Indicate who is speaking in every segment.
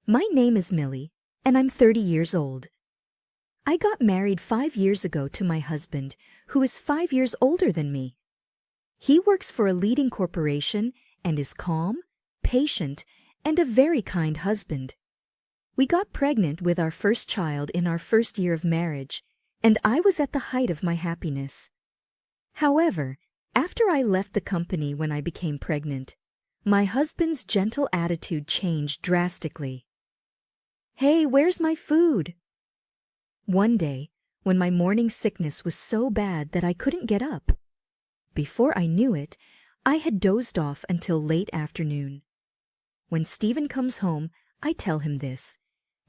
Speaker 1: My name is Millie, and I'm 30 years old. I got married 5 years ago to my husband, who is 5 years older than me. He works for a leading corporation and is calm, patient, and a very kind husband. We got pregnant with our first child in our first year of marriage, and I was at the height of my happiness. However, after I left the company when I became pregnant, my husband's gentle attitude changed drastically. "Hey, where's my food?" One day, when my morning sickness was so bad that I couldn't get up. Before I knew it, I had dozed off until late afternoon. When Stephen comes home, I tell him this,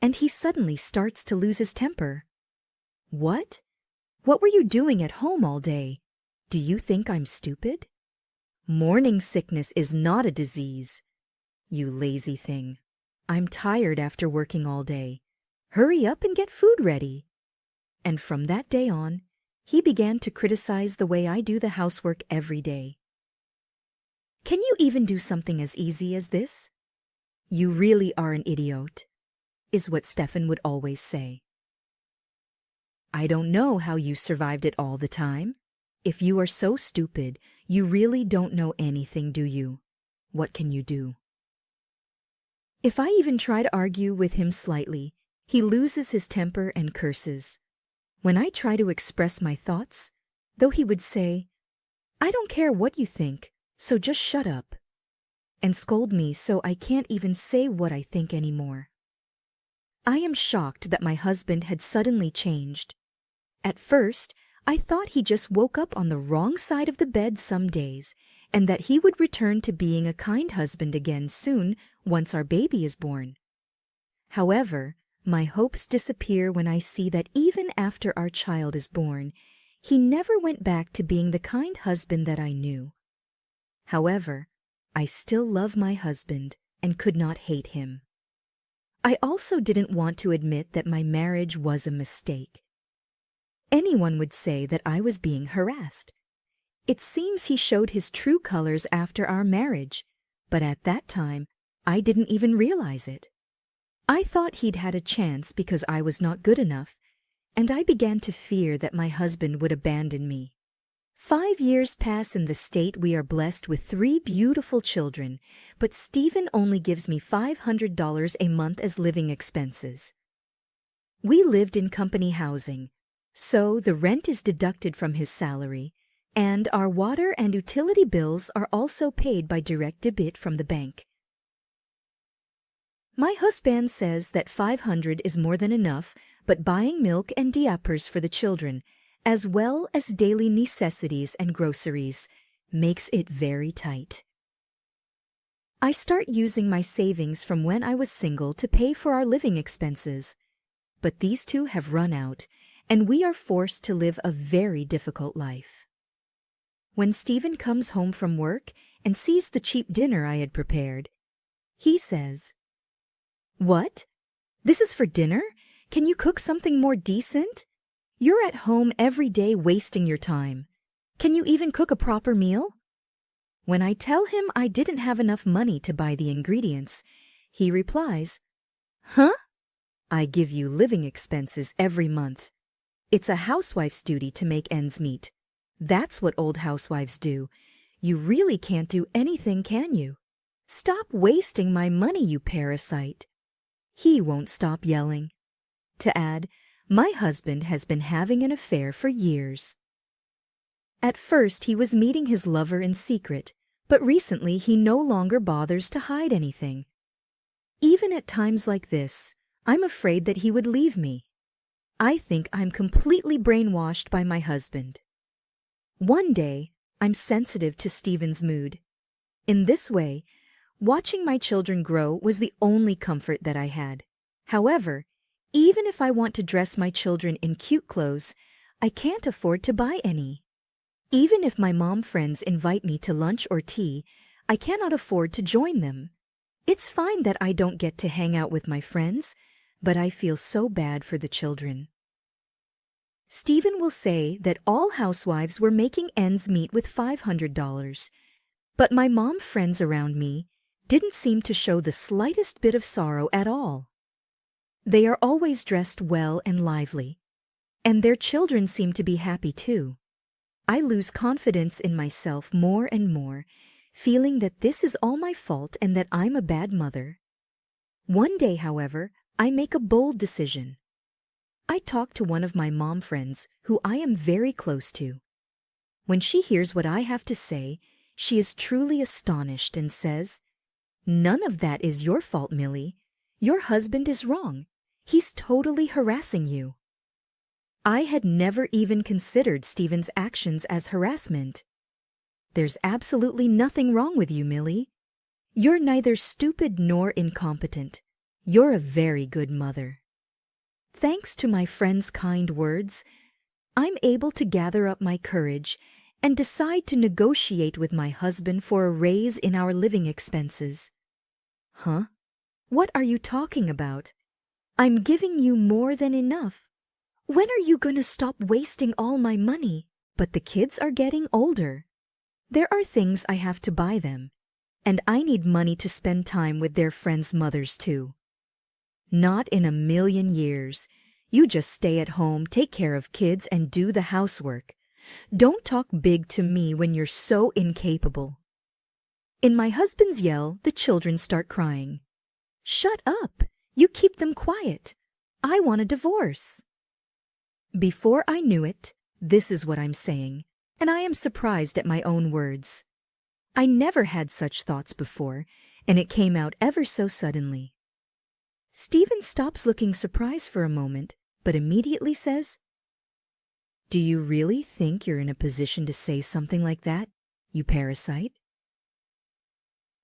Speaker 1: and he suddenly starts to lose his temper. "What? What were you doing at home all day? Do you think I'm stupid? Morning sickness is not a disease. You lazy thing. I'm tired after working all day. Hurry up and get food ready." And from that day on, he began to criticize the way I do the housework every day. "Can you even do something as easy as this? You really are an idiot," is what Stefan would always say. "I don't know how you survived it all the time. If you are so stupid, you really don't know anything, do you? What can you do?" If I even try to argue with him slightly, he loses his temper and curses. When I try to express my thoughts, though, he would say, "I don't care what you think, so just shut up," and scold me so I can't even say what I think anymore. I am shocked that my husband had suddenly changed. At first, I thought he just woke up on the wrong side of the bed some days, and that he would return to being a kind husband again soon once our baby is born. However, my hopes disappear when I see that even after our child is born, he never went back to being the kind husband that I knew. However, I still love my husband and could not hate him. I also didn't want to admit that my marriage was a mistake. Anyone would say that I was being harassed. It seems he showed his true colors after our marriage, but at that time, I didn't even realize it. I thought he'd had a chance because I was not good enough, and I began to fear that my husband would abandon me. 5 years pass in the state we are blessed with 3 beautiful children, but Stephen only gives me $500 a month as living expenses. We lived in company housing, so the rent is deducted from his salary, and our water and utility bills are also paid by direct debit from the bank. My husband says that 500 is more than enough, but buying milk and diapers for the children, as well as daily necessities and groceries, makes it very tight. I start using my savings from when I was single to pay for our living expenses, but these two have run out, and we are forced to live a very difficult life. When Stephen comes home from work and sees the cheap dinner I had prepared, he says, "What? This is for dinner? Can you cook something more decent? You're at home every day wasting your time. Can you even cook a proper meal?" When I tell him I didn't have enough money to buy the ingredients, he replies, "Huh? I give you living expenses every month. It's a housewife's duty to make ends meet. That's what old housewives do. You really can't do anything, can you? Stop wasting my money, you parasite." He won't stop yelling. To add, my husband has been having an affair for years. At first, he was meeting his lover in secret, but recently he no longer bothers to hide anything. Even at times like this, I'm afraid that he would leave me. I think I'm completely brainwashed by my husband. One day, I'm sensitive to Stephen's mood. In this way, watching my children grow was the only comfort that I had. However, even if I want to dress my children in cute clothes, I can't afford to buy any. Even if my mom friends invite me to lunch or tea, I cannot afford to join them. It's fine that I don't get to hang out with my friends, but I feel so bad for the children. Stephen will say that all housewives were making ends meet with $500, but my mom friends around me, didn't seem to show the slightest bit of sorrow at all. They are always dressed well and lively, and their children seem to be happy too. I lose confidence in myself more and more, feeling that this is all my fault and that I'm a bad mother. One day, however, I make a bold decision. I talk to one of my mom friends who I am very close to. When she hears what I have to say, she is truly astonished and says, "None of that is your fault, Millie. Your husband is wrong. He's totally harassing you." I had never even considered Stephen's actions as harassment. "There's absolutely nothing wrong with you, Millie. You're neither stupid nor incompetent. You're a very good mother." Thanks to my friend's kind words, I'm able to gather up my courage and decide to negotiate with my husband for a raise in our living expenses. "Huh? What are you talking about? I'm giving you more than enough. When are you going to stop wasting all my money?" But the kids are getting older. There are things I have to buy them, and I need money to spend time with their friends' mothers too. "Not in a million years. You just stay at home, take care of kids, and do the housework. Don't talk big to me when you're so incapable." In my husband's yell, the children start crying. "Shut up! You keep them quiet. I want a divorce." Before I knew it, this is what I'm saying, and I am surprised at my own words. I never had such thoughts before, and it came out ever so suddenly. Stephen stops looking surprised for a moment, but immediately says, "Do you really think you're in a position to say something like that, you parasite?"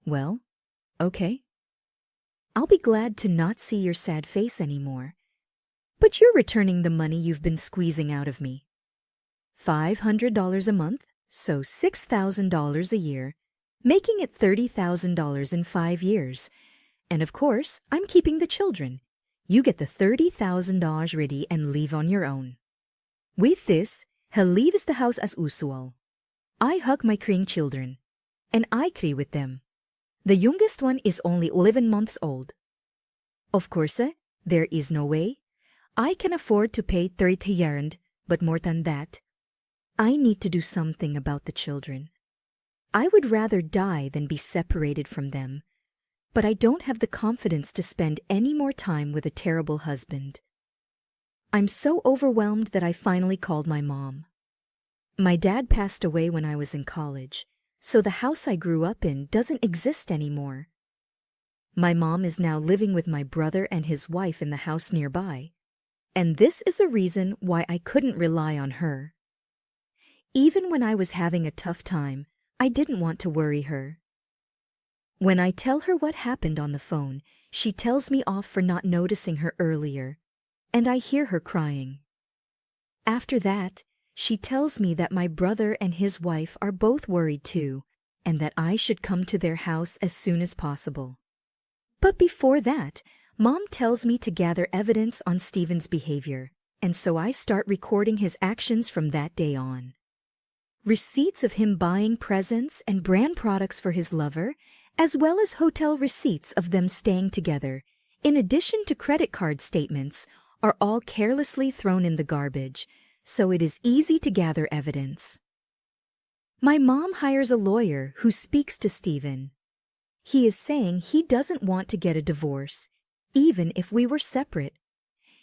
Speaker 1: "Well, okay. I'll be glad to not see your sad face anymore. But you're returning the money you've been squeezing out of me. $500 a month, so $6,000 a year, making it $30,000 in 5 years. And of course, I'm keeping the children. You get the $30,000 ready and leave on your own." With this, he leaves the house as usual. I hug my crying children, and I cry with them. The youngest one is only 11 months old. Of course, there is no way. I can afford to pay 30,000, but more than that, I need to do something about the children. I would rather die than be separated from them, but I don't have the confidence to spend any more time with a terrible husband. I'm so overwhelmed that I finally called my mom. My dad passed away when I was in college, so the house I grew up in doesn't exist anymore. My mom is now living with my brother and his wife in the house nearby, and this is a reason why I couldn't rely on her. Even when I was having a tough time, I didn't want to worry her. When I tell her what happened on the phone, she tells me off for not noticing her earlier, and I hear her crying. After that, she tells me that my brother and his wife are both worried too, and that I should come to their house as soon as possible. But before that, Mom tells me to gather evidence on Stephen's behavior, and so I start recording his actions from that day on. Receipts of him buying presents and brand products for his lover, as well as hotel receipts of them staying together, in addition to credit card statements, are all carelessly thrown in the garbage, so it is easy to gather evidence. My mom hires a lawyer who speaks to Stephen. He is saying he doesn't want to get a divorce, even if we were separate.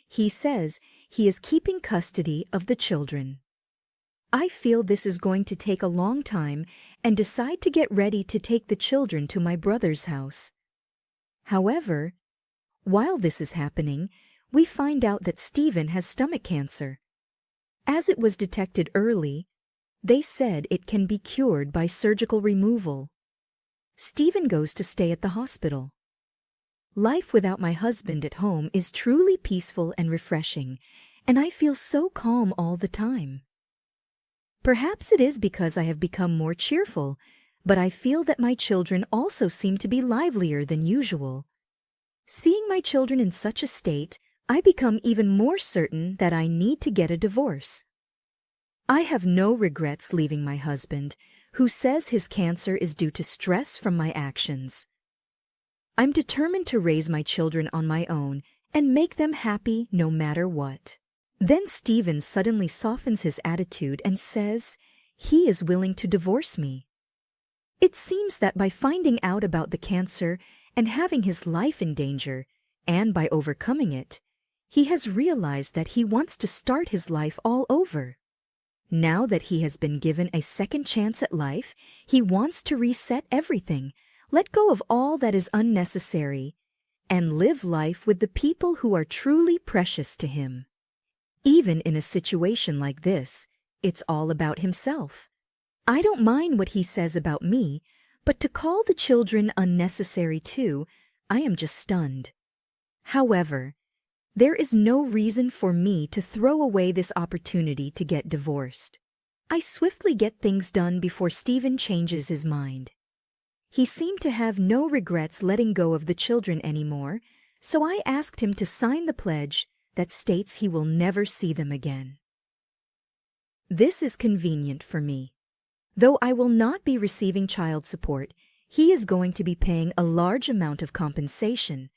Speaker 1: He says he is keeping custody of the children. I feel this is going to take a long time and decide to get ready to take the children to my brother's house. However, while this is happening, we find out that Stephen has stomach cancer. As it was detected early, they said it can be cured by surgical removal. Stephen goes to stay at the hospital. Life without my husband at home is truly peaceful and refreshing, and I feel so calm all the time. Perhaps it is because I have become more cheerful, but I feel that my children also seem to be livelier than usual. Seeing my children in such a state, I become even more certain that I need to get a divorce. I have no regrets leaving my husband, who says his cancer is due to stress from my actions. I'm determined to raise my children on my own and make them happy no matter what." Then Stephen suddenly softens his attitude and says he is willing to divorce me. It seems that by finding out about the cancer and having his life in danger, and by overcoming it, he has realized that he wants to start his life all over. Now that he has been given a second chance at life, he wants to reset everything, let go of all that is unnecessary, and live life with the people who are truly precious to him. Even in a situation like this, it's all about himself. I don't mind what he says about me, but to call the children unnecessary too, I am just stunned. However, there is no reason for me to throw away this opportunity to get divorced. I swiftly get things done before Stephen changes his mind. He seemed to have no regrets letting go of the children anymore, so I asked him to sign the pledge that states he will never see them again. This is convenient for me. Though I will not be receiving child support, he is going to be paying a large amount of compensation,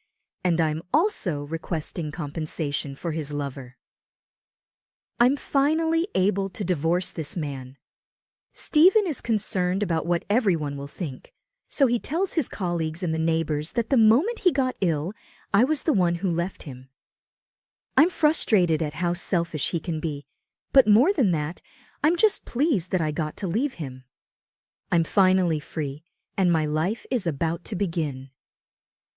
Speaker 1: and I'm also requesting compensation for his lover. I'm finally able to divorce this man. Stephen is concerned about what everyone will think, so he tells his colleagues and the neighbors that the moment he got ill, I was the one who left him. I'm frustrated at how selfish he can be, but more than that, I'm just pleased that I got to leave him. I'm finally free, and my life is about to begin.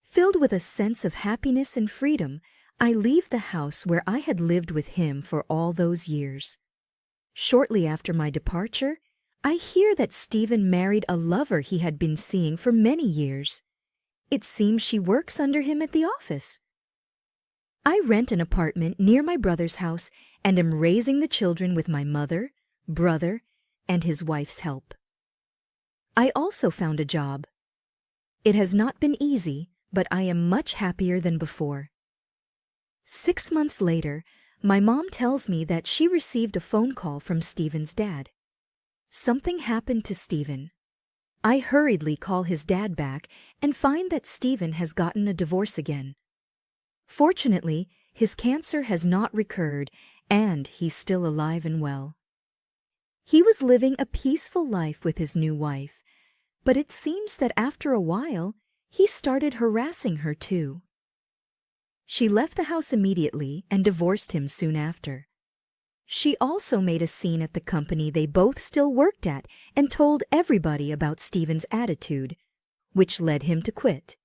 Speaker 1: Filled with a sense of happiness and freedom, I leave the house where I had lived with him for all those years. Shortly after my departure, I hear that Stephen married a lover he had been seeing for many years. It seems she works under him at the office. I rent an apartment near my brother's house and am raising the children with my mother, brother, and his wife's help. I also found a job. It has not been easy, but I am much happier than before. 6 months later, my mom tells me that she received a phone call from Stephen's dad. Something happened to Stephen. I hurriedly call his dad back and find that Stephen has gotten a divorce again. Fortunately, his cancer has not recurred and he's still alive and well. He was living a peaceful life with his new wife, but it seems that after a while, he started harassing her too. She left the house immediately and divorced him soon after. She also made a scene at the company they both still worked at and told everybody about Stephen's attitude, which led him to quit.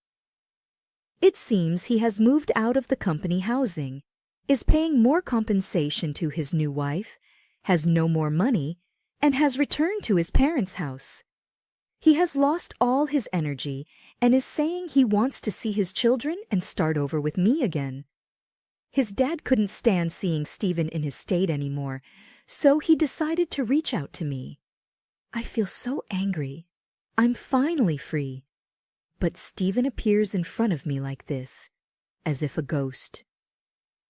Speaker 1: It seems he has moved out of the company housing, is paying more compensation to his new wife, has no more money, and has returned to his parents' house. He has lost all his energy and is saying he wants to see his children and start over with me again. His dad couldn't stand seeing Stephen in his state anymore, so he decided to reach out to me. I feel so angry. I'm finally free. But Stephen appears in front of me like this, as if a ghost.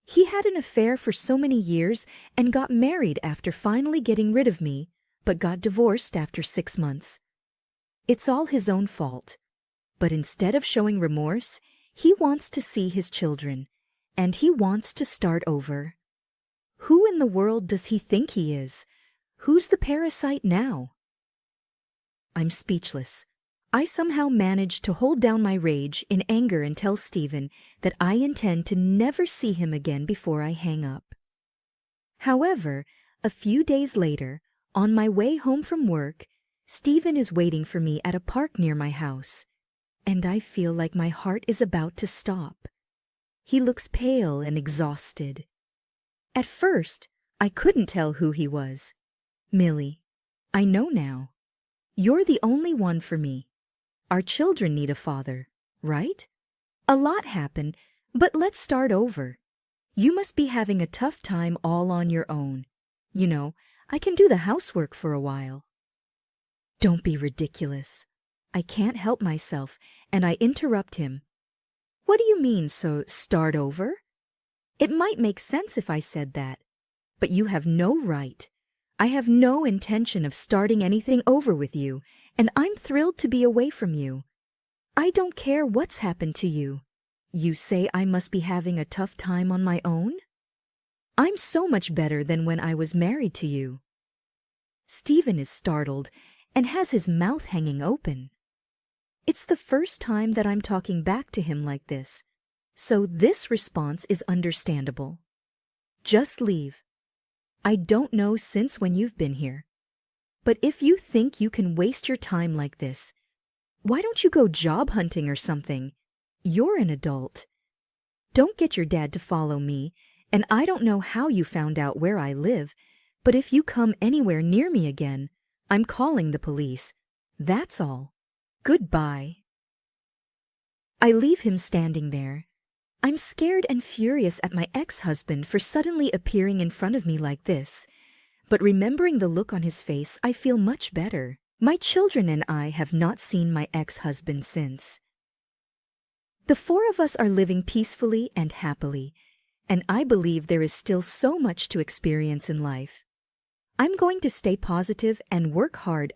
Speaker 1: He had an affair for so many years and got married after finally getting rid of me, but got divorced after 6 months. It's all his own fault. But instead of showing remorse, he wants to see his children, and he wants to start over. Who in the world does he think he is? Who's the parasite now? I'm speechless. I somehow manage to hold down my rage in anger and tell Stephen that I intend to never see him again before I hang up. However, a few days later, on my way home from work, Stephen is waiting for me at a park near my house, and I feel like my heart is about to stop. He looks pale and exhausted. At first, I couldn't tell who he was. Millie, I know now. You're the only one for me. Our children need a father, right? A lot happened, but let's start over. You must be having a tough time all on your own. You know, I can do the housework for a while. Don't be ridiculous. I can't help myself, and I interrupt him. What do you mean, so start over? It might make sense if I said that, but you have no right. I have no intention of starting anything over with you, and I'm thrilled to be away from you. I don't care what's happened to you. You say I must be having a tough time on my own? I'm so much better than when I was married to you. Stephen is startled and has his mouth hanging open. It's the first time that I'm talking back to him like this, so this response is understandable. Just leave. I don't know since when you've been here. But if you think you can waste your time like this, why don't you go job hunting or something? You're an adult. Don't get your dad to follow me, and I don't know how you found out where I live, but if you come anywhere near me again, I'm calling the police. That's all. Goodbye. I leave him standing there. I'm scared and furious at my ex-husband for suddenly appearing in front of me like this. But remembering the look on his face, I feel much better. My children and I have not seen my ex-husband since. The four of us are living peacefully and happily, and I believe there is still so much to experience in life. I'm going to stay positive and work hard